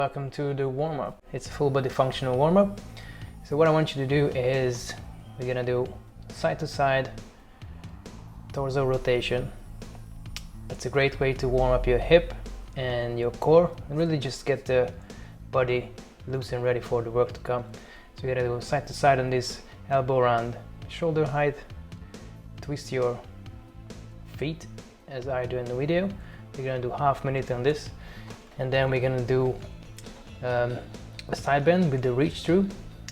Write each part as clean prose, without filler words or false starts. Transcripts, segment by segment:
Welcome to the warm-up. It's a full body functional warm-up. So what I want you to do is we're gonna do side to side torso rotation. It's a great way to warm up your hip and your core and really just get the body loose and ready for the work to come. So we're gonna do side to side on this, elbow around shoulder height, twist your feet as I do in the video. We're gonna do half minute on this, and then we're gonna do a side bend with the reach through.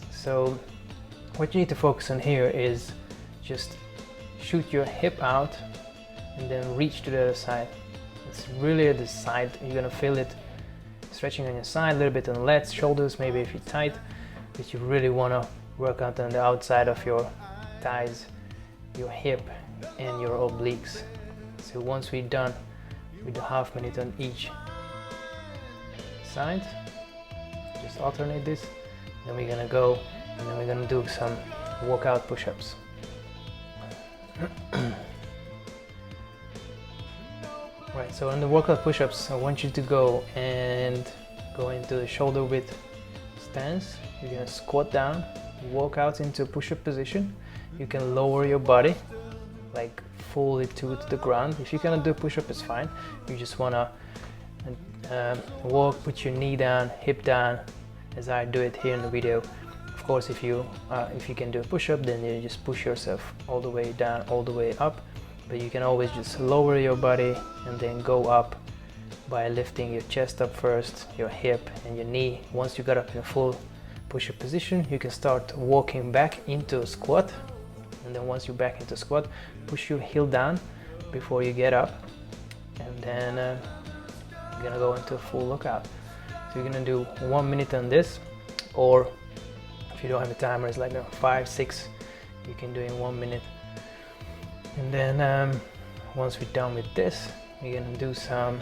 So what you need to focus on here is just shoot your hip out and then reach to the other side. It's really at the side, you're gonna feel it stretching on your side, a little bit on the lats, shoulders, maybe if you're tight, but you really wanna work out on the outside of your thighs, your hip and your obliques. So once we're done with the half minute on each side, just alternate this, then we're gonna go and then we're gonna do some workout push-ups. Right, so on the workout push-ups, I want you to go into the shoulder width stance. You're gonna squat down, walk out into a push-up position. You can lower your body, like fully to the ground. If you cannot do a push-up, it's fine. You just wanna walk, put your knee down, hip down, as I do it here in the video. Of course, if you can do a push-up, then you just push yourself all the way down, all the way up. But you can always just lower your body and then go up by lifting your chest up first, your hip and your knee. Once you got up in a full push-up position, you can start walking back into a squat. And then once you're back into squat, push your heel down before you get up. And then you're gonna go into a full lookout. So you're gonna do 1 minute on this, or if you don't have a timer, it's like 5, 6, you can do in 1 minute. And then once we're done with this, we're gonna do some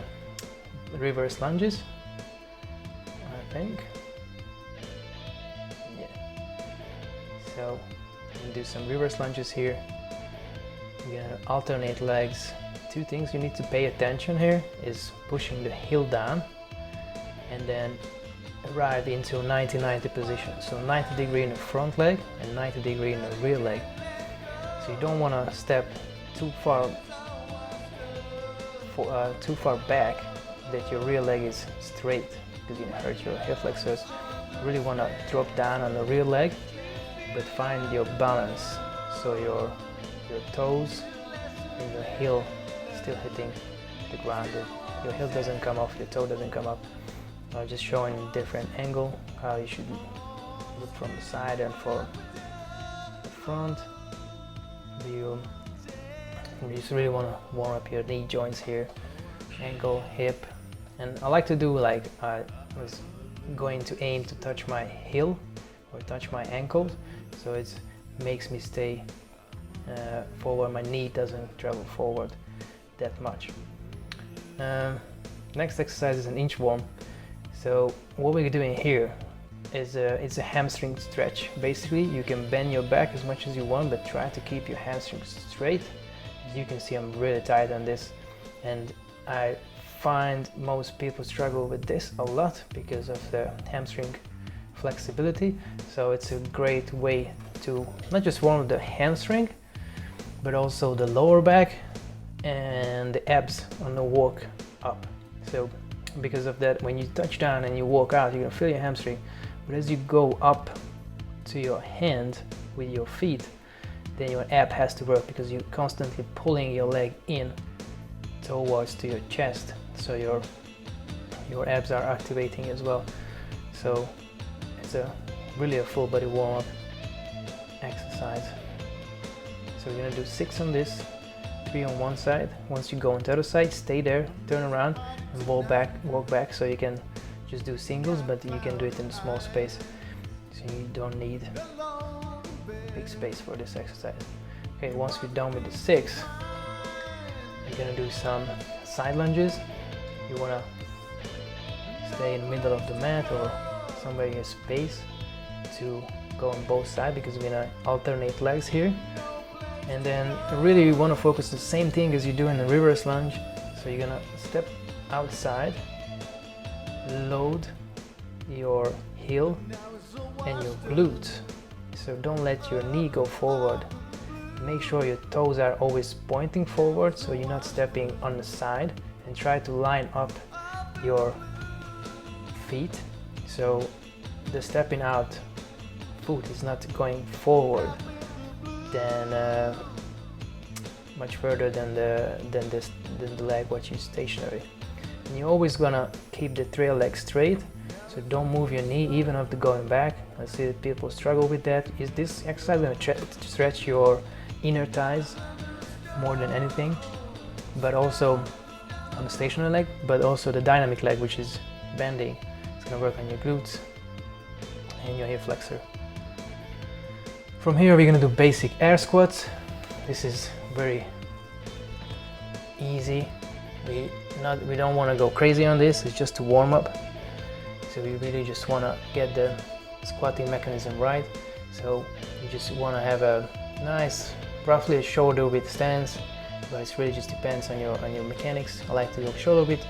reverse lunges, I think. Yeah. So we're gonna do some reverse lunges here. We're gonna alternate legs. Two things you need to pay attention here is pushing the heel down and then arrive into 90-90 position. So 90 degree in the front leg and 90 degree in the rear leg. So you don't want to step too far back that your rear leg is straight, because you hurt your hip flexors. You really want to drop down on the rear leg, but find your balance. So your toes and your heel still hitting the ground. Your heel doesn't come off, your toe doesn't come up. Just showing a different angle, how you should look from the side and for the front. You just really want to warm up your knee joints here, ankle, hip. And I like to do like I was going to aim to touch my heel or touch my ankles, so it makes me stay forward. My knee doesn't travel forward that much. Next exercise is an inchworm. So what we're doing here is it's a hamstring stretch. Basically, you can bend your back as much as you want, but try to keep your hamstrings straight. As you can see, I'm really tight on this, and I find most people struggle with this a lot because of the hamstring flexibility. So it's a great way to not just warm up the hamstring, but also the lower back and the abs on the walk up. So because of that, when you touch down and you walk out, you're gonna feel your hamstring, but as you go up to your hand with your feet, then your ab has to work, because you're constantly pulling your leg in towards to your chest, so your abs are activating as well. So it's really a full body warm-up exercise. So we're gonna do 6 on this, 3 on one side. Once you go on the other side, stay there, turn around and walk back, so you can just do singles, but you can do it in a small space, so you don't need big space for this exercise. Okay, once we're done with the 6, we're gonna do some side lunges. You wanna stay in the middle of the mat or somewhere in your space to go on both sides, because we're gonna alternate legs here. And then really you want to focus the same thing as you do in the reverse lunge. So you're gonna step outside, load your heel and your glutes. So don't let your knee go forward. Make sure your toes are always pointing forward so you're not stepping on the side, and try to line up your feet so the stepping out foot is not going forward then much further than the leg which is stationary. And you're always gonna keep the trail leg straight, so don't move your knee even after going back. I see that people struggle with that. Is this exercise gonna stretch your inner thighs more than anything, but also on the stationary leg, but also the dynamic leg, which is bending. It's gonna work on your glutes and your hip flexor. From here we're gonna do basic air squats. This is very easy. We don't want to go crazy on this. It's just to warm up. So we really just want to get the squatting mechanism right. So you just want to have a nice, roughly a shoulder width stance, but it really just depends on your mechanics. I like to go shoulder width,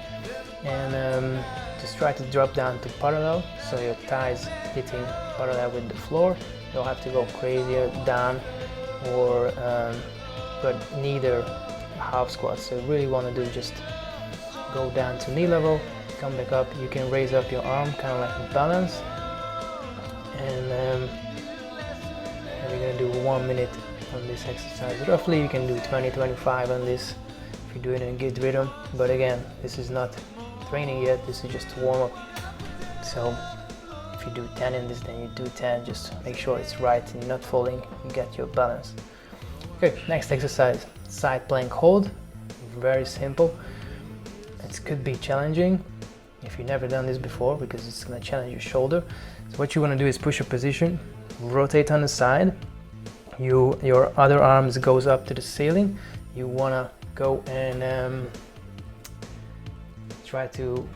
and just try to drop down to parallel, so your thighs hitting parallel with the floor. You don't have to go crazier down or but neither half squats. So you really want to do just go down to knee level, come back up. You can raise up your arm kind of like a balance, and we're going to do 1 minute on this exercise. Roughly you can do 20-25 on this if you're doing it in a good rhythm, but again, this is not training yet, this is just to warm up. So if you do 10 in this, then you do 10, just make sure it's right and you're not falling, you get your balance. Okay, next exercise, side plank hold. Very simple. It could be challenging if you've never done this before, because it's going to challenge your shoulder. So what you want to do is push your position, rotate on the side. Your other arms goes up to the ceiling. You want to go and try to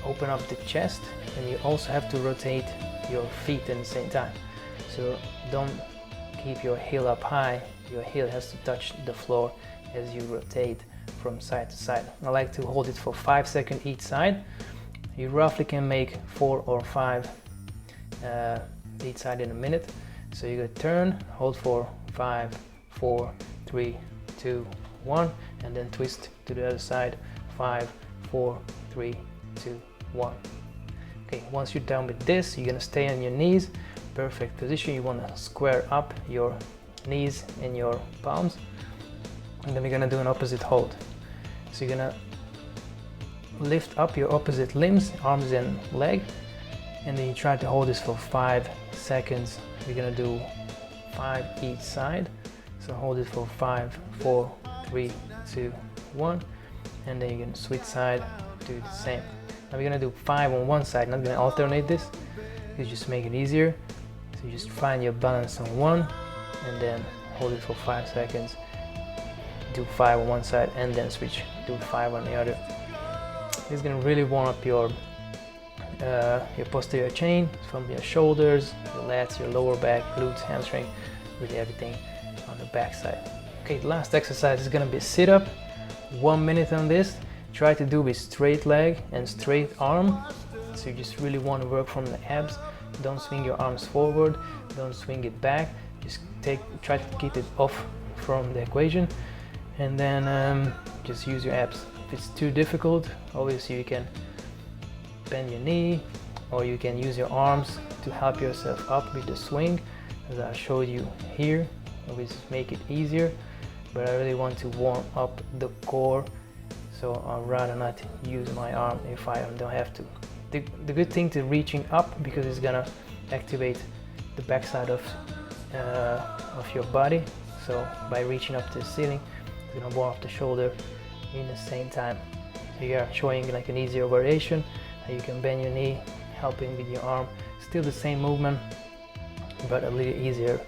open up the chest, and you also have to rotate your feet at the same time. So don't keep your heel up high. Your heel has to touch the floor as you rotate from side to side. I like to hold it for 5 seconds each side. You roughly can make 4 or 5 each side in a minute. So you gotta turn, hold for 5, 4, 3, 2, 1, and then twist to the other side. 5, 4, 3, 2, 1. Okay, once you're done with this, you're gonna stay on your knees. Perfect position. You wanna square up your knees and your palms, and then we're gonna do an opposite hold. So you're gonna lift up your opposite limbs, arms and leg, and then you try to hold this for 5 seconds. We're gonna do 5 each side. So hold it for 5, 4, 3, 2, 1, and then you're gonna switch side, do the same. Now we're gonna do 5 on one side, not gonna alternate this, you just make it easier. So you just find your balance on one, and then hold it for 5 seconds, do 5 on one side, and then switch, do 5 on the other. This is gonna really warm up your posterior chain, from your shoulders, your lats, your lower back, glutes, hamstring, really everything on the back side. Okay, the last exercise is gonna be sit up. 1 minute on this. Try to do with straight leg and straight arm. So you just really want to work from the abs. Don't swing your arms forward, don't swing it back. Just try to keep it off from the equation, and then just use your abs. If it's too difficult, obviously you can bend your knee, or you can use your arms to help yourself up with the swing, as I showed you here. Always make it easier, but I really want to warm up the core, so I'd rather not use my arm if I don't have to. The good thing to reaching up, because it's gonna activate the backside of your body. So by reaching up to the ceiling, it's gonna warm up the shoulder in the same time. So you're showing like an easier variation. You can bend your knee, helping with your arm. Still the same movement, but a little easier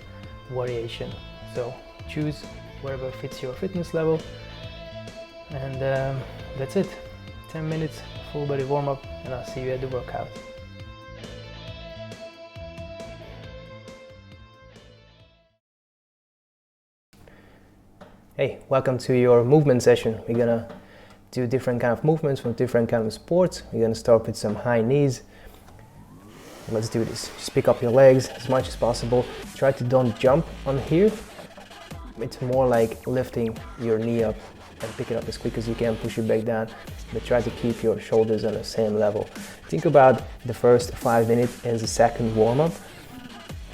variation. So choose whatever fits your fitness level, and that's it. 10 minutes full body warm up, and I'll see you at the workout. Hey, welcome to your movement session. We're gonna do different kind of movements from different kind of sports. We're gonna start with some high knees. Let's do this. Just pick up your legs as much as possible. Try to don't jump on here. It's more like lifting your knee up and pick it up as quick as you can, push it back down, but try to keep your shoulders on the same level. Think about the first 5 minutes as a second warm-up.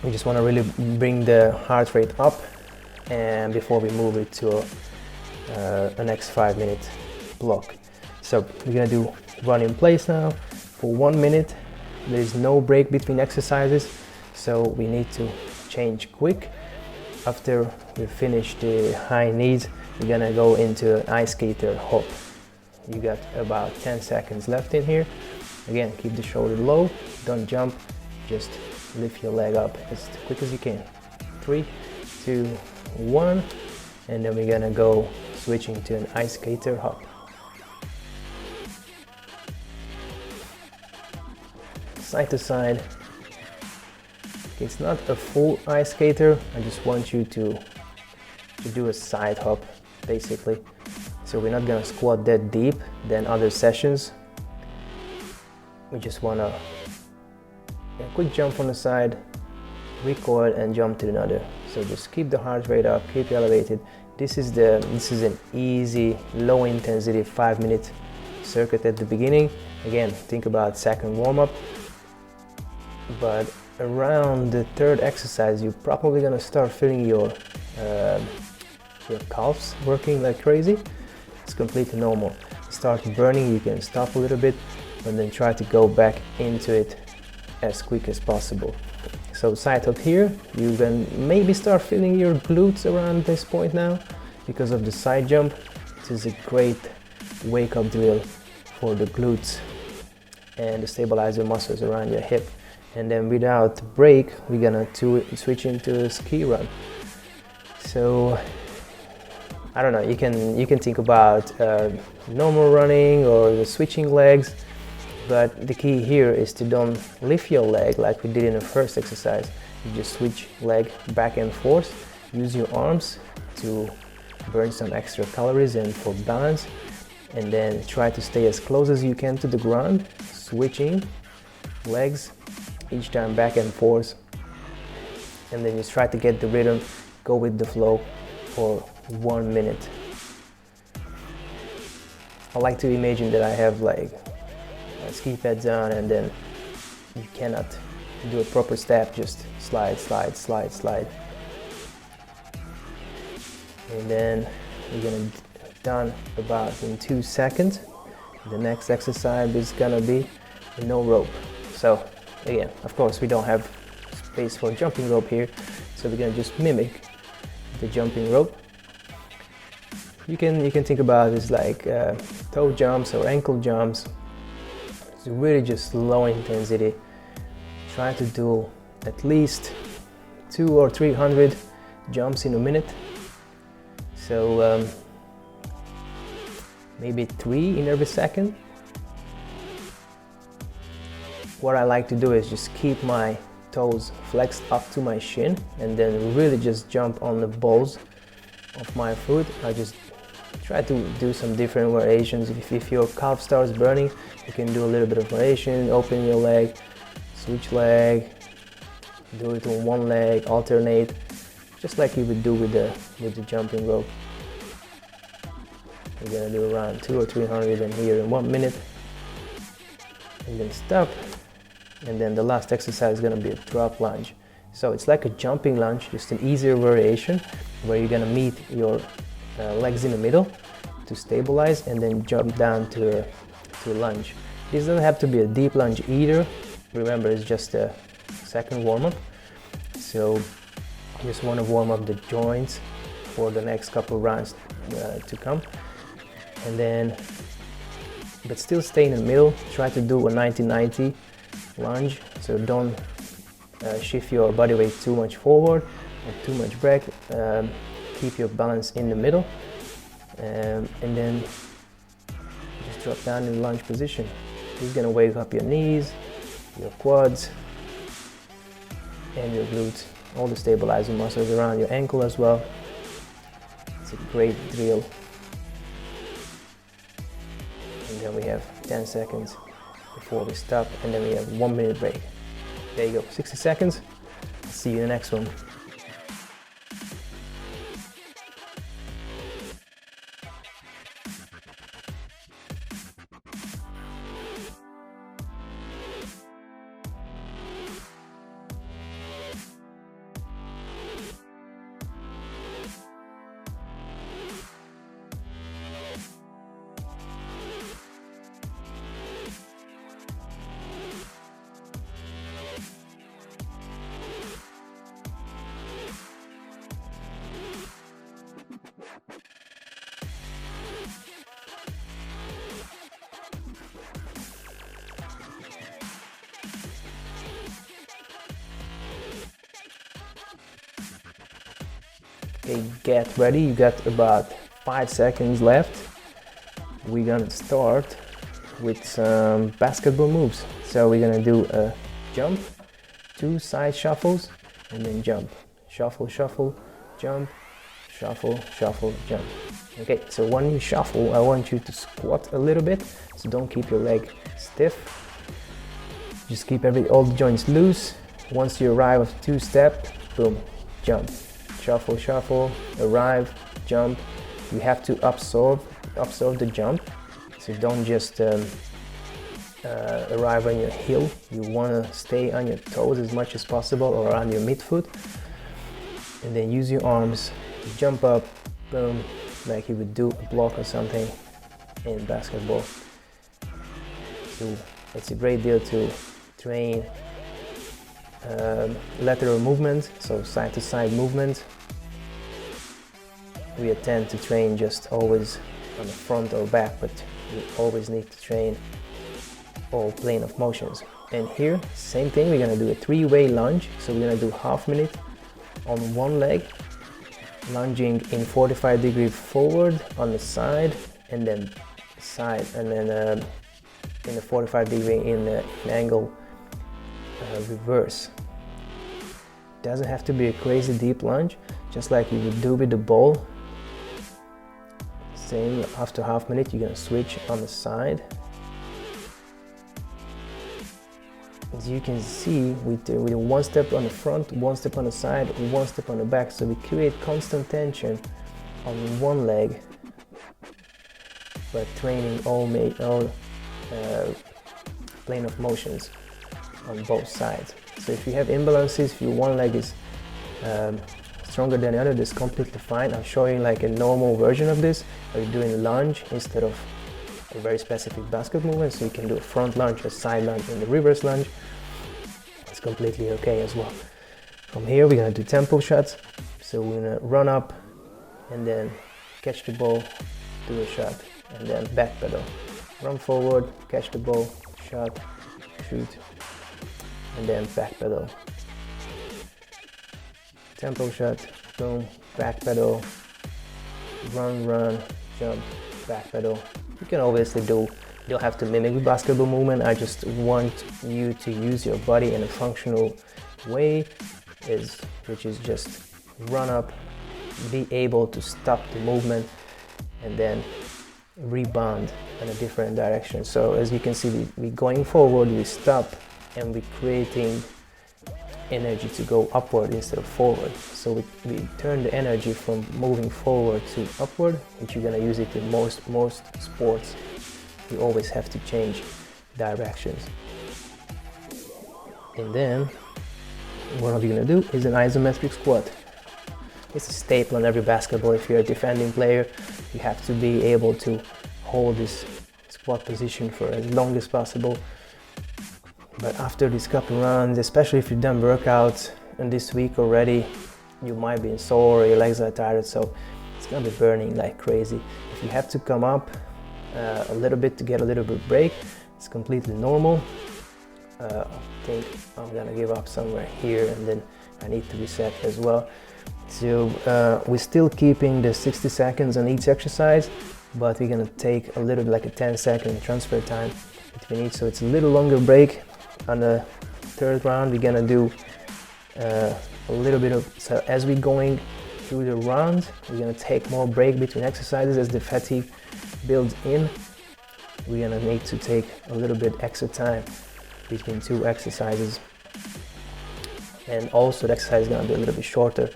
We just want to really bring the heart rate up, and before we move it to a next 5-minute block. So we're gonna do run in place now for 1 minute. There is no break between exercises, so we need to change quick. After we finish the high knees, we're gonna go into an ice skater hop. You got about 10 seconds left in here. Again, keep the shoulder low, don't jump, just lift your leg up as quick as you can. 3, 2, 1, and then we're gonna go switching to an ice skater hop. Side to side. It's not a full ice skater, I just want you to do a side hop basically. So we're not gonna squat that deep than other sessions. We just wanna a quick jump on the side, recoil and jump to another. So just keep the heart rate up, keep it elevated. This is an easy, low intensity 5-minute circuit at the beginning. Again, think about second warm-up. But around the third exercise, you're probably gonna start feeling your calves working like crazy. It's completely normal. Start burning, you can stop a little bit, but then try to go back into it as quick as possible. So side up here, you can maybe start feeling your glutes around this point now because of the side jump. This is a great wake-up drill for the glutes and the stabilizer muscles around your hip. And then without break, we're gonna switch into a ski run. So I don't know, you can think about normal running or the switching legs, but the key here is to don't lift your leg like we did in the first exercise. You just switch leg back and forth, use your arms to burn some extra calories and for balance, and then try to stay as close as you can to the ground, switching legs each time back and forth, and then just try to get the rhythm, go with the flow for 1 minute. I like to imagine that I have like ski pads on, and then you cannot do a proper step, just slide, slide, slide, slide. And then we're gonna done about in 2 seconds. The next exercise is gonna be no rope. So again, of course, we don't have space for jumping rope here, so we're gonna just mimic the jumping rope. You can think about this like toe jumps or ankle jumps. It's really just low intensity. Try to do at least 200 or 300 jumps in a minute. So maybe 3 in every second. What I like to do is just keep my toes flexed up to my shin and then really just jump on the balls of my foot. I just try to do some different variations. If your calf starts burning, you can do a little bit of variation, open your leg, switch leg, do it on one leg, alternate, just like you would do with the jumping rope. We're gonna do around 200 or 300 in here in 1 minute, and then stop. And then the last exercise is gonna be a drop lunge. So it's like a jumping lunge, just an easier variation where you're gonna meet your legs in the middle to stabilize and then jump down to a lunge. This doesn't have to be a deep lunge either. Remember, it's just a second warm-up. So you just want to warm up the joints for the next couple of rounds to come. And then, but still stay in the middle. Try to do a 90-90 lunge. So don't shift your body weight too much forward or too much back. Keep your balance in the middle, and then just drop down in lunge position. This is gonna wake up your knees, your quads, and your glutes, all the stabilizing muscles around your ankle as well. It's a great drill. And then we have 10 seconds before we stop, and then we have 1 minute break. There you go, 60 seconds. See you in the next one. Okay, get ready, you got about 5 seconds left. We're gonna start with some basketball moves. So we're gonna do a jump, 2 side shuffles, and then jump. Shuffle, shuffle, jump, shuffle, shuffle, jump. Okay, so when you shuffle, I want you to squat a little bit, so don't keep your leg stiff. Just keep all the joints loose. Once you arrive at 2-step, boom, jump. Shuffle, shuffle, arrive, jump. You have to absorb the jump, so don't just arrive on your heel. You want to stay on your toes as much as possible, or on your midfoot, and then use your arms to jump up, boom, like you would do a block or something in basketball. So it's a great deal to train lateral movement, so side to side movement. We tend to train just always on the front or back, but we always need to train all plane of motions. And here, same thing, we're gonna do a 3-way lunge. So we're gonna do half minute on one leg, lunging in 45 degrees forward on the side, and then side, and then in the 45 degree in the angle reverse. Doesn't have to be a crazy deep lunge, just like you would do with the ball. Same, after half minute, you're gonna switch on the side. As you can see, we do 1 step on the front, 1 step on the side, 1 step on the back. So we create constant tension on one leg, but training all plane of motions on both sides. So if you have imbalances, if your one leg is stronger than the other, that's completely fine. I'm showing like a normal version of this, where you're doing a lunge instead of a very specific basket movement. So you can do a front lunge, a side lunge, and the reverse lunge. It's completely okay as well. From here, we're gonna do tempo shots. So we're gonna run up and then catch the ball, do a shot, and then back pedal. Run forward, catch the ball, shot, shoot, and then back pedal. Tempo shot, boom, back pedal, run, run, jump, back pedal. You can obviously you don't have to mimic the basketball movement. I just want you to use your body in a functional way, which is just run up, be able to stop the movement, and then rebound in a different direction. So as you can see, we going forward, we stop, and we're creating energy to go upward instead of forward. So we turn the energy from moving forward to upward, which you're gonna use it in most sports. You always have to change directions. And then what you're gonna do is an isometric squat. It's a staple on every basketball. If you're a defending player, you have to be able to hold this squat position for as long as possible. But after these couple rounds, especially if you've done workouts in this week already, you might be sore, your legs are tired, so it's gonna be burning like crazy. If you have to come up a little bit to get a little bit break, it's completely normal. I think I'm gonna give up somewhere here, and then I need to reset as well. So we're still keeping the 60 seconds on each exercise, but we're gonna take a little, like a 10-second transfer time between each, so it's a little longer break. On the third round, we're gonna do a little bit of, so as we're going through the rounds, we're gonna take more break between exercises. As the fatigue builds in, we're gonna need to take a little bit extra time between 2 exercises. and also the exercise is going to be a little bit shorter,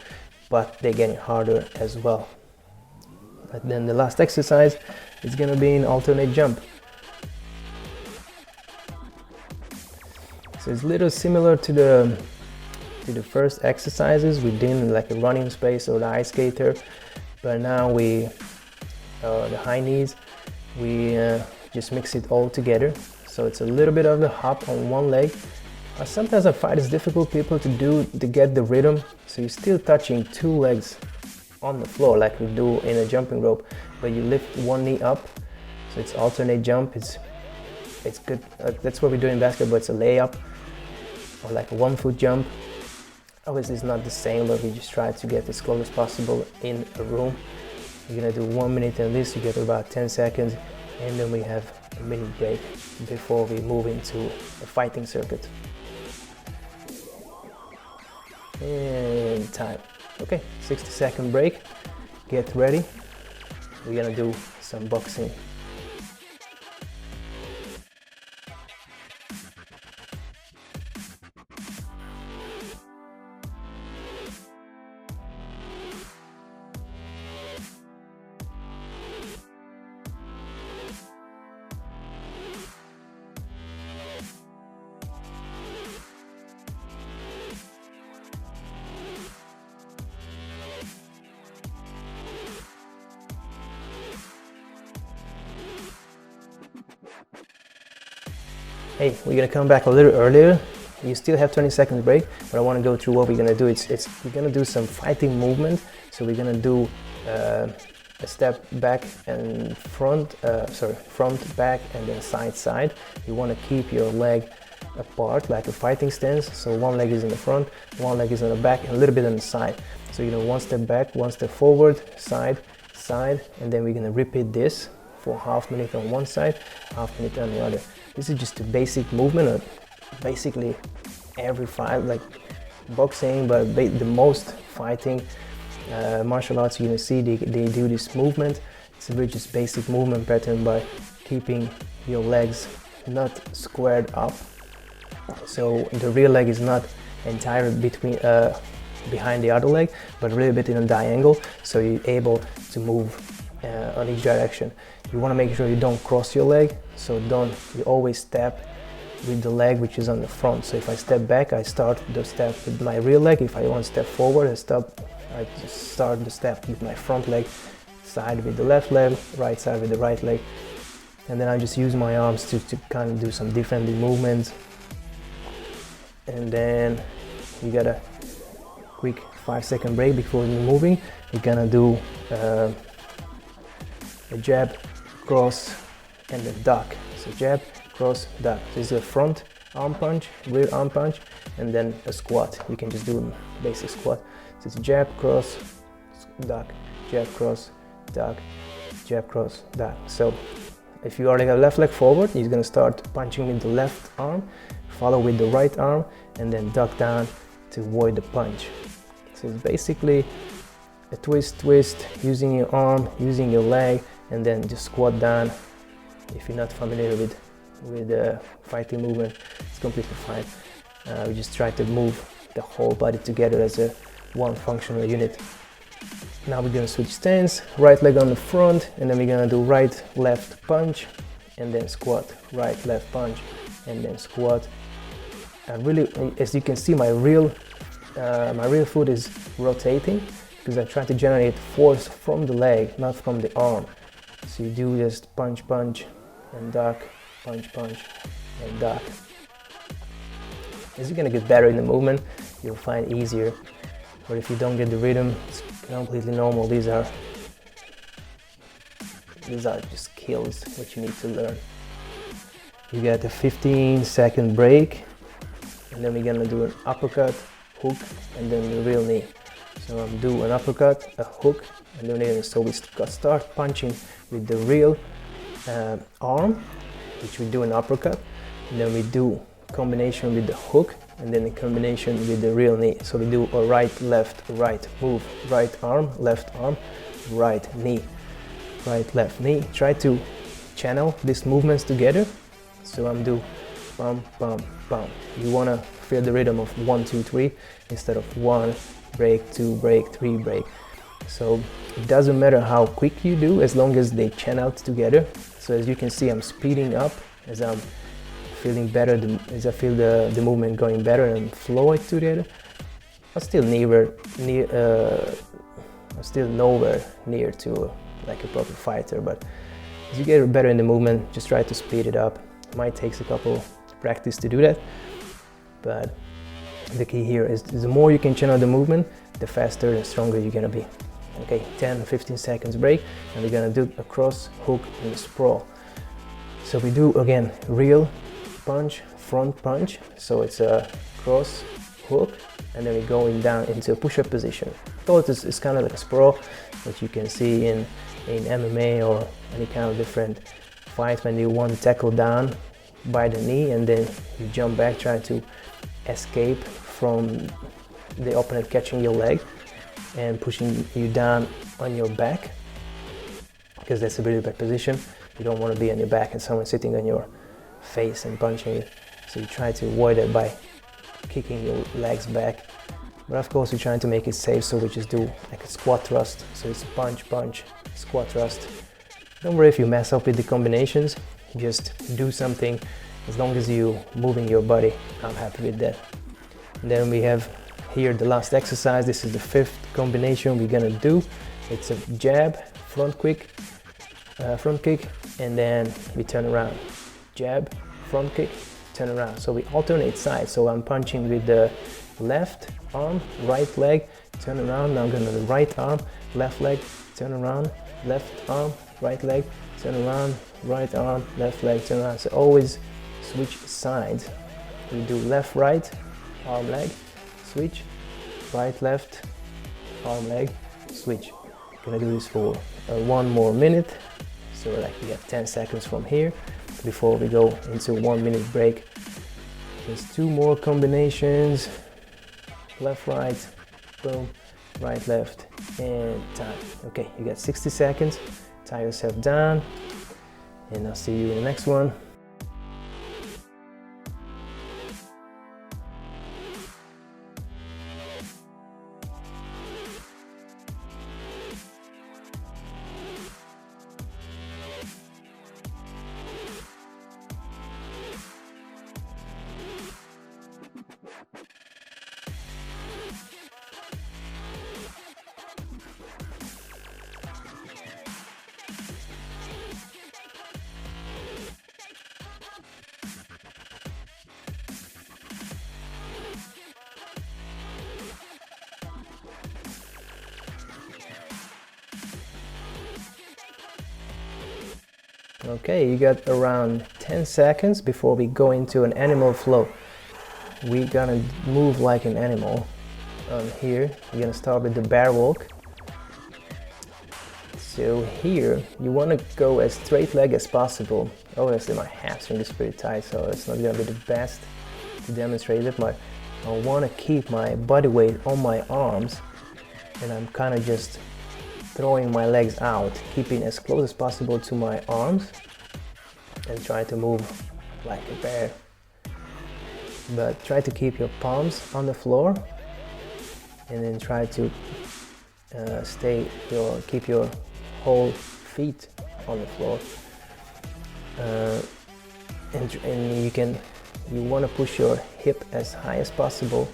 but they're getting harder as well. And then the last exercise is going to be an alternate jump. So it's a little similar to the first exercises we did in like a running space or the ice skater, but now we the high knees, we just mix it all together. So it's a little bit of the hop on one leg. Sometimes I find it's difficult people to get the rhythm, so you're still touching two legs on the floor like we do in a jumping rope, but you lift one knee up. So it's alternate jump. It's good. That's what we do in basketball. It's a layup or like a 1 foot jump. Obviously it's not the same, but we just try to get as close as possible in a room. You're gonna do 1 minute and this, you get about 10 seconds, and then we have a minute break before we move into a fighting circuit. And time. Okay, 60-second break. Get ready. We're gonna do some boxing. Hey, we're gonna come back a little earlier. You still have 20 seconds break, but I want to go through what we're gonna do. We're gonna do some fighting movement. So we're gonna do a step back and front, front, back, and then side, side. You want to keep your leg apart like a fighting stance. So one leg is in the front, one leg is on the back, and a little bit on the side. So one step back, one step forward, side, side, and then we're gonna repeat this for half minute on one side, half minute on the other. This is just a basic movement of basically every fight, like boxing, but the most fighting martial arts you're gonna see, they do this movement. It's a very just basic movement pattern by keeping your legs not squared up. So the rear leg is not entirely behind the other leg, but a little bit in a diagonal, so you're able to move on each direction. You want to make sure you don't cross your leg, so you always step with the leg which is on the front. So if I step back, I start the step with my rear leg. If I want to step forward, I just start the step with my front leg, side with the left leg, right side with the right leg, and then I just use my arms to kind of do some different movements. And then you got a quick 5-second break before you're moving. You're gonna do a jab, cross, and then duck. So jab, cross, duck. This is a front arm punch, rear arm punch, and then a squat. You can just do a basic squat. So it's jab, cross, duck, jab, cross, duck, jab, cross, duck. So if you already have left leg forward, you're gonna start punching with the left arm, follow with the right arm, and then duck down to avoid the punch. So it's basically a twist, using your arm, using your leg, and then just squat down. If you're not familiar with the fighting movement, it's completely fine. We just try to move the whole body together as one functional unit. Now we're gonna switch stance, right leg on the front, and then we're gonna do right, left punch, and then squat, right, left punch, and then squat. And really, as you can see, my real foot is rotating because I try to generate force from the leg, not from the arm. So you do just punch, punch, and duck, punch, punch, and duck. As you're gonna get better in the movement, you'll find it easier. But if you don't get the rhythm, it's completely normal. These are just skills what you need to learn. You get a 15-second break, and then we're gonna do an uppercut, hook, and then the real knee. So I'll do an uppercut, a hook, and then again. So we start punching with the real arm, which we do an uppercut, and then we do combination with the hook, and then a combination with the real knee. So we do a right, left, right move, right arm, right knee, right, left knee. Try to channel these movements together. So I'm do bum, bum, bum. You wanna feel the rhythm of 1, 2, 3 instead of 1 break, 2 break, 3 break. So it doesn't matter how quick you do as long as they channel together. So as you can see, I'm speeding up as I'm feeling better, as I feel the movement going better and flow it together. I'm still nowhere near to like a proper fighter, but as you get better in the movement, just try to speed it up. It might take a couple practice to do that, but the key here is the more you can channel the movement, the faster and stronger you're gonna be. Okay, 10-15 seconds break, and we're gonna do a cross, hook, and sprawl. So we do again real punch, front punch. So it's a cross, hook, and then we're going down into a push-up position. So it's kind of like a sprawl that you can see in MMA or any kind of different fight when you want to tackle down by the knee and then you jump back, try to escape from the opponent catching your leg and pushing you down on your back, because that's a really bad position. You don't want to be on your back and someone sitting on your face and punching you. So you try to avoid it by kicking your legs back. But of course we're trying to make it safe, so we just do like a squat thrust. So it's punch, punch, squat thrust. Don't worry if you mess up with the combinations, just do something. As long as you moving your body, I'm happy with that. And then we have here the last exercise. This is the 5th combination we're gonna do. It's a jab, front kick, and then we turn around. Jab, front kick, turn around. So we alternate sides. So I'm punching with the left arm, right leg, turn around. Now I'm gonna do the right arm, left leg, turn around, left arm, right leg, turn around, right arm, left leg, turn around. So always switch sides. We do left, right, arm, leg, switch, right, left, arm, leg, switch. Gonna do this for 1 more minute. So like we have 10 seconds from here before we go into 1 minute break. Just 2 more combinations. Left, right, boom, right, left, and time. Okay, you got 60 seconds. Tie yourself down, and I'll see you in the next one. Okay, you got around 10 seconds before we go into an animal flow. We're gonna move like an animal on here. We're gonna start with the bear walk. So here, you wanna go as straight leg as possible. Obviously my hamstring is pretty tight, so it's not gonna be the best to demonstrate it, but I wanna keep my body weight on my arms, and I'm kinda just throwing my legs out, keeping as close as possible to my arms and try to move like a bear. But try to keep your palms on the floor and then try to keep your whole feet on the floor. And you want to push your hip as high as possible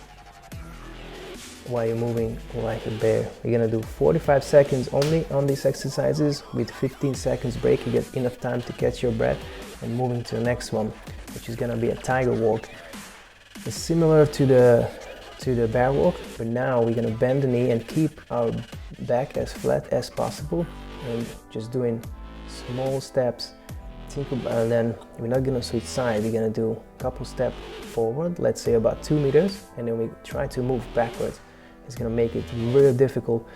while you're moving like a bear. We're gonna do 45 seconds only on these exercises. With 15 seconds break, you get enough time to catch your breath and moving to the next one, which is gonna be a tiger walk. It's similar to the bear walk, but now we're gonna bend the knee and keep our back as flat as possible and just doing small steps. And then we're not gonna switch sides. We're gonna do a couple steps forward, let's say about 2 meters, and then we try to move backwards. It's gonna make it really difficult.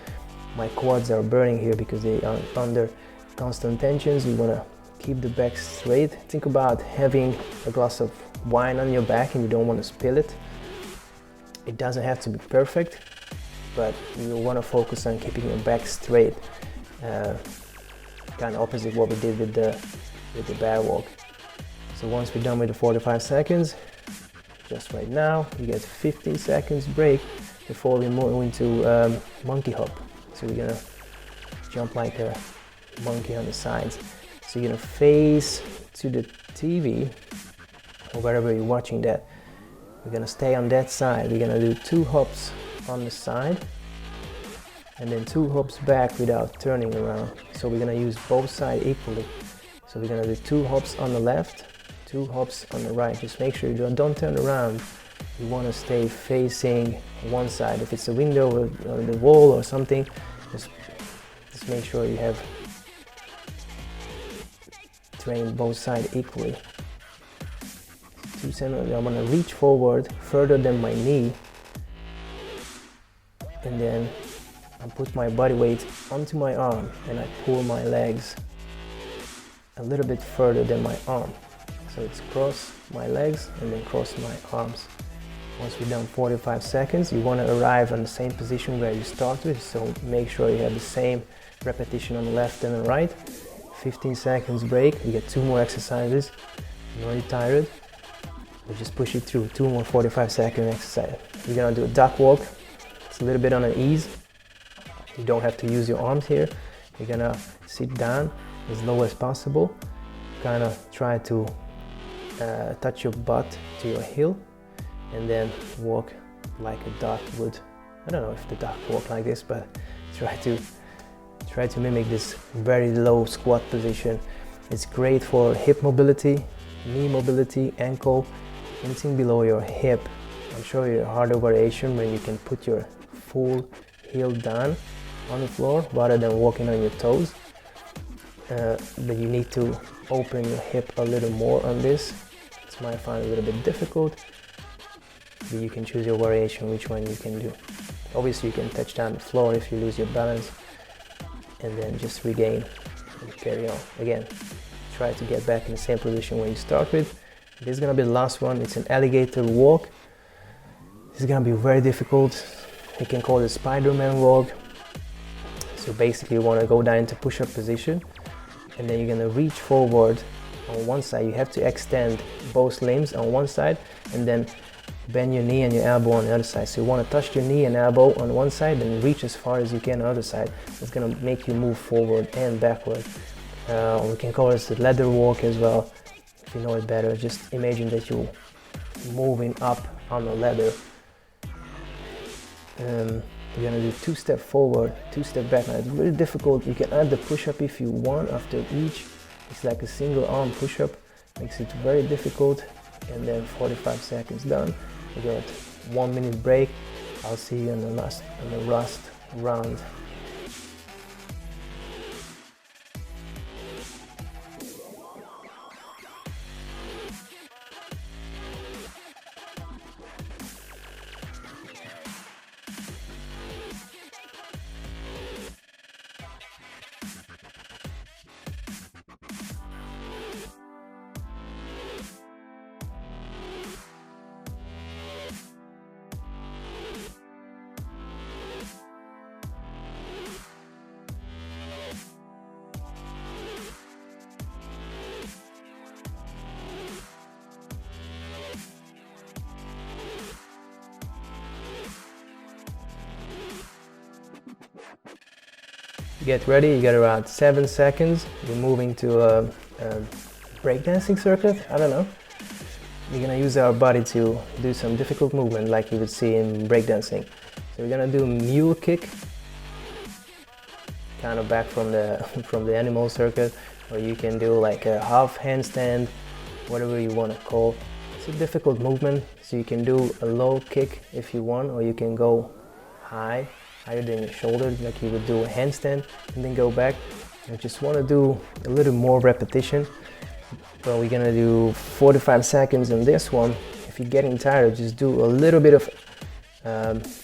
My quads are burning here because they are under constant tensions. You wanna keep the back straight. Think about having a glass of wine on your back and you don't want to spill it. It doesn't have to be perfect, but you want to focus on keeping your back straight. Kind of opposite what we did with the bear walk. So once we're done with the 45 seconds, just right now. You get 15 seconds break before we move into monkey hop. So we're gonna jump like a monkey on the sides. So you're gonna face to the TV or wherever you're watching that. We're gonna stay on that side. We're gonna do 2 hops on the side and then 2 hops back without turning around. So we're gonna use both sides equally. So we're gonna do 2 hops on the left, 2 hops on the right. Just make sure you don't turn around. You wanna stay facing one side. If it's a window or the wall or something, just make sure you have trained both sides equally. 2 centimeters. I'm gonna reach forward further than my knee, and then I put my body weight onto my arm and I pull my legs a little bit further than my arm. So it's cross my legs and then cross my arms. Once we're done 45 seconds, you want to arrive on the same position where you start with, so make sure you have the same repetition on the left and the right. 15 seconds break, you get 2 more exercises. You're already tired, but just push it through. 2 more 45-second exercises. We're gonna do a duck walk. It's a little bit on an ease. You don't have to use your arms here. You're gonna sit down as low as possible. Kind of try to touch your butt to your heel, and then walk like a duck would. I don't know if the duck walk like this, but try to mimic this very low squat position. It's great for hip mobility, knee mobility, ankle, anything below your hip. I'll show you a harder variation when you can put your full heel down on the floor rather than walking on your toes. But you need to open your hip a little more on this. This might find a little bit difficult, but you can choose your variation, which one you can do. Obviously you can touch down the floor if you lose your balance, and then just regain and carry on. Again, try to get back in the same position where you start with. This is gonna be the last one. It's an alligator walk. This is gonna be very difficult. You can call it Spider-Man walk. So basically you wanna go down into push-up position, and then you're gonna reach forward on one side. You have to extend both limbs on one side, and then bend your knee and your elbow on the other side. So you want to touch your knee and elbow on one side and reach as far as you can on the other side. It's going to make you move forward and backward. We can call this the leather walk as well. If you know it better, just imagine that you're moving up on the ladder. You're going to do 2 steps forward, 2 steps back. Now it's really difficult. You can add the push-up if you want after each. It's like a single arm push-up. Makes it very difficult. And then 45 seconds done. We got 1 minute break. I'll see you in the last round. Get ready, you got around 7 seconds. You're moving to a breakdancing circuit, I don't know. We're gonna use our body to do some difficult movement like you would see in breakdancing. So we're gonna do a mule kick, kind of back from the animal circuit, or you can do like a half handstand, whatever you want to call. It's a difficult movement, so you can do a low kick if you want, or you can go higher than your shoulder, like you would do a handstand, and then go back. I just want to do a little more repetition. But we're gonna do 45 seconds in this one. If you're getting tired, just do a little bit of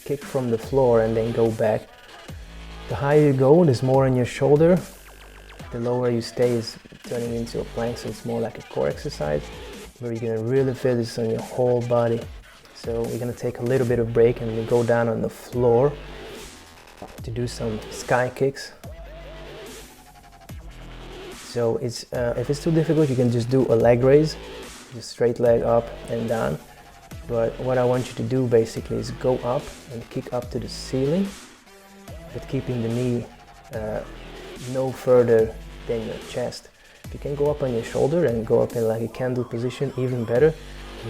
kick from the floor and then go back. The higher you go, there's more on your shoulder. The lower you stay is turning into a plank, so it's more like a core exercise where you're gonna really feel this on your whole body. So we're gonna take a little bit of break and we go down on the floor to do some sky kicks. So it's if it's too difficult, you can just do a leg raise, just straight leg up and down. but what I want you to do basically is go up and kick up to the ceiling, but keeping the knee no further than your chest. If you can go up on your shoulder and go up in like a candle position, even better.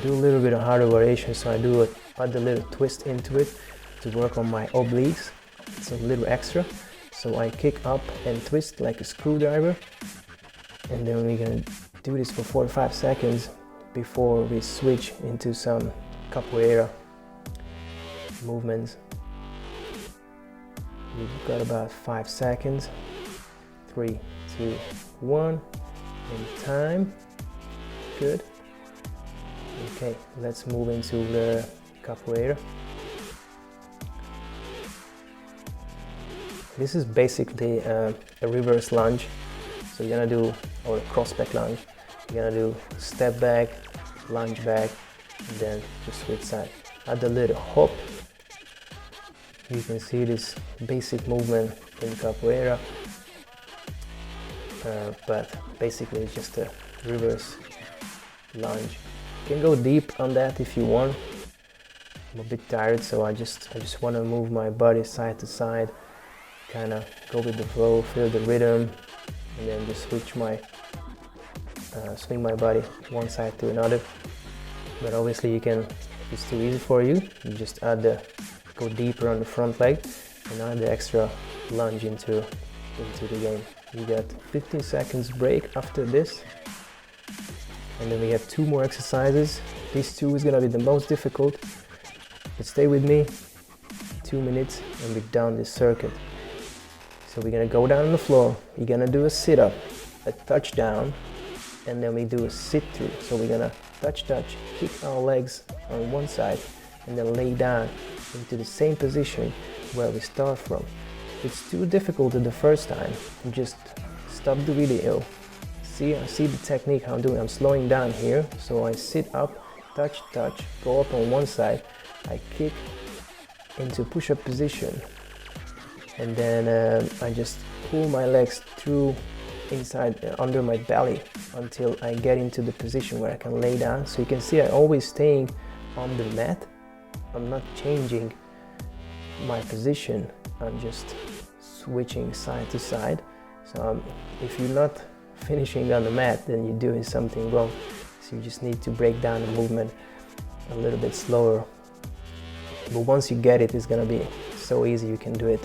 Do a little bit of harder variation, so I add a little twist into it to work on my obliques. It's a little extra. So I kick up and twist like a screwdriver, and then we're gonna do this for 4 or 5 seconds before we switch into some capoeira movements. We've got about 5 seconds. 3, 2, 1, and time. Good. Okay, let's move into the capoeira. This is basically a reverse lunge. So you're gonna do, or a cross back lunge. You're gonna do step back, lunge back, and then just switch side. Add a little hop. You can see this basic movement in capoeira, but basically it's just a reverse lunge. You can go deep on that if you want. I'm a bit tired, so I just want to move my body side to side, kind of go with the flow, feel the rhythm, and then just switch my swing my body one side to another. But obviously you can, if it's too easy for you, you just go deeper on the front leg and add the extra lunge into the game. You got 15 seconds break after this, and then we have 2 more exercises. These 2 is gonna be the most difficult, but stay with me. 2 minutes and we're done this circuit. So we're gonna go down on the floor, you're gonna do a sit-up, a touchdown, and then we do a sit-through. So we're gonna touch, kick our legs on one side, and then lay down into the same position where we start from. If it's too difficult the first time, just stop the video. See the technique how I'm doing. I'm slowing down here, so I sit up, touch, go up on one side, I kick into push-up position, and then I just pull my legs through inside under my belly until I get into the position where I can lay down. So you can see I'm always staying on the mat. I'm not changing my position, I'm just switching side to side. So if you're not finishing on the mat, then you're doing something wrong. So you just need to break down the movement a little bit slower. But once you get it, it's gonna be so easy, you can do it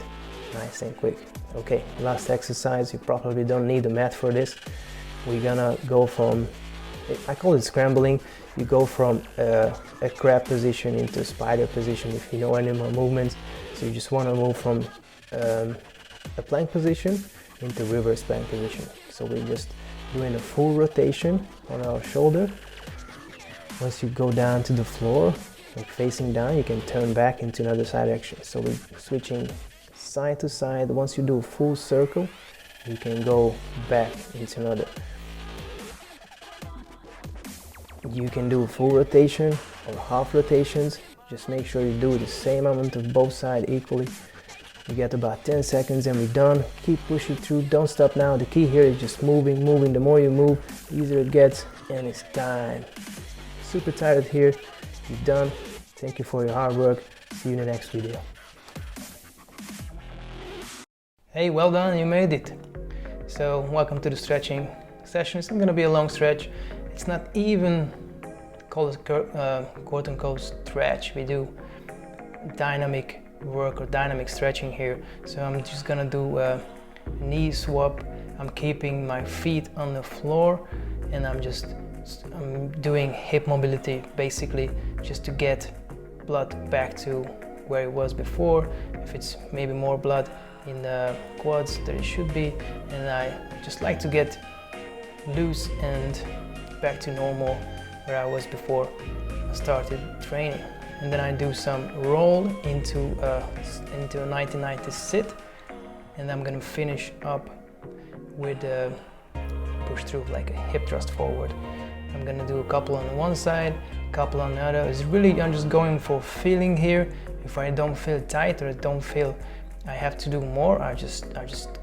nice and quick. Okay, last exercise. You probably don't need a mat for this. We're gonna go from, I call it scrambling. You go from a crab position into a spider position, if you know any more movements. So you just want to move from a plank position into reverse plank position. So we're just doing a full rotation on our shoulder. Once you go down to the floor, like facing down, you can turn back into another side action. So we're switching side to side. Once you do a full circle, you can go back into another. You can do a full rotation or half rotations. Just make sure you do the same amount of both sides equally. You get about 10 seconds and we're done. Keep pushing through, don't stop now. The key here is just moving. The more you move, the easier it gets, and it's time. Super tired here, you're done. Thank you for your hard work. See you in the next video. Hey, well done, you made it. So welcome to the stretching session. It's not gonna be a long stretch. It's not even called quote unquote stretch. We do dynamic work or dynamic stretching here. So I'm just gonna do a knee swap. I'm keeping my feet on the floor, and I'm doing hip mobility basically, just to get blood back to where it was before. If it's maybe more blood in the quads, there it should be. And I just like to get loose and back to normal where I was before I started training. And then I do some roll into a 1990 sit, and I'm gonna finish up with a push through, like a hip thrust forward. I'm gonna do a couple on one side, a couple on the other. It's really, I'm just going for feeling here. If I don't feel tight or don't feel I have to do more, I just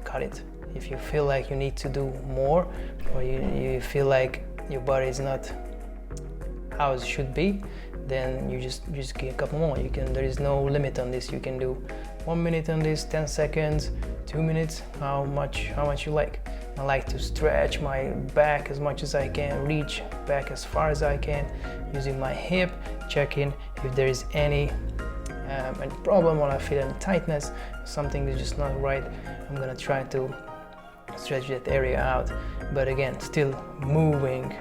cut it. If you feel like you need to do more, or you feel like your body is not how it should be, then you just get a couple more. There is no limit on this. You can do 1 minute on this, 10 seconds, 2 minutes, how much you like. I like to stretch my back as much as I can, reach back as far as I can, using my hip, checking if there is any problem, or I feel any tightness, something is just not right. I'm gonna try to stretch that area out, but again, still moving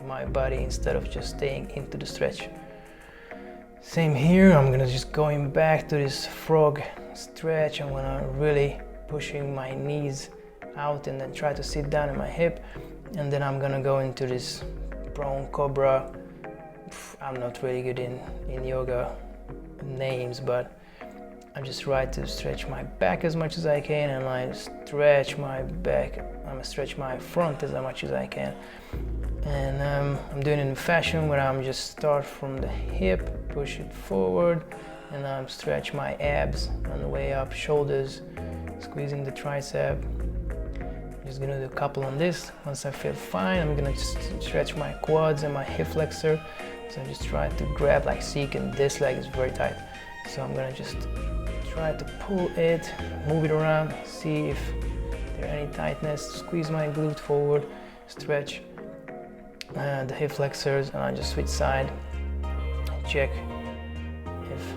my body instead of just staying into the stretch. Same here, I'm gonna just going back to this frog stretch. I'm gonna really pushing my knees out and then try to sit down in my hip, and then I'm gonna go into this prone cobra. I'm not really good in yoga names, but I just try to stretch my back as much as I can, and I stretch my back. I'm gonna stretch my front as much as I can, and I'm doing it in a fashion where I'm just start from the hip, push it forward, and I'm stretch my abs on the way up, shoulders, squeezing the tricep. Just gonna do a couple on this. Once I feel fine, I'm gonna just stretch my quads and my hip flexor. So I just try to grab, like, see, this leg is very tight. So I'm gonna just try to pull it, move it around, see if there any tightness, squeeze my glute forward, stretch the hip flexors, and I just switch side, check if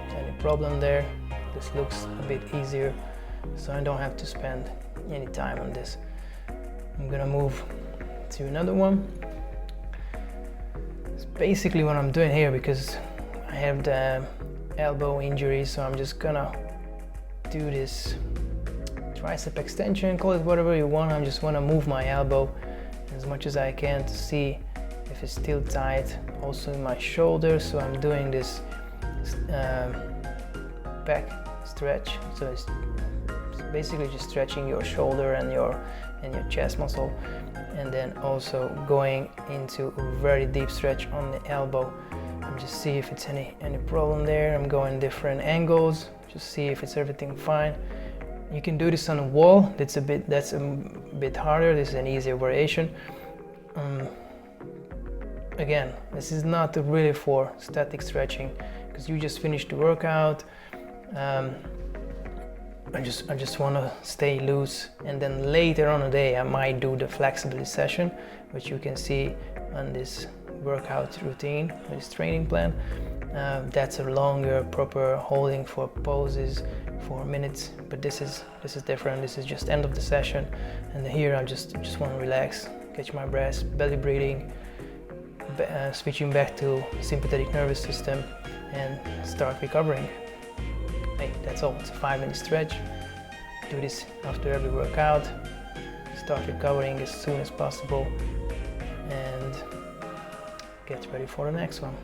there's any problem there. This looks a bit easier, so I don't have to spend any time on this. I'm gonna move to another one. It's basically what I'm doing here because I have the elbow injury, so I'm just gonna do this tricep extension, call it whatever you want. I just want to move my elbow as much as I can to see if it's still tight, also in my shoulder. So I'm doing this back stretch, so it's basically just stretching your shoulder and your chest muscle, and then also going into a very deep stretch on the elbow, and just see if it's any problem there. I'm going different angles, just see if it's everything fine. You can do this on a wall. That's a bit harder. This is an easier variation. Again, this is not really for static stretching because you just finished the workout. I just want to stay loose, and then later on the day I might do the flexibility session, which you can see on this workout routine, this training plan. That's a longer, proper holding for poses for minutes, but this is different. This is just end of the session, and here I just want to relax, catch my breath, belly breathing, switching back to sympathetic nervous system, and start recovering. Hey, that's all. It's a 5-minute stretch. Do this after every workout. Start recovering as soon as possible and get ready for the next one.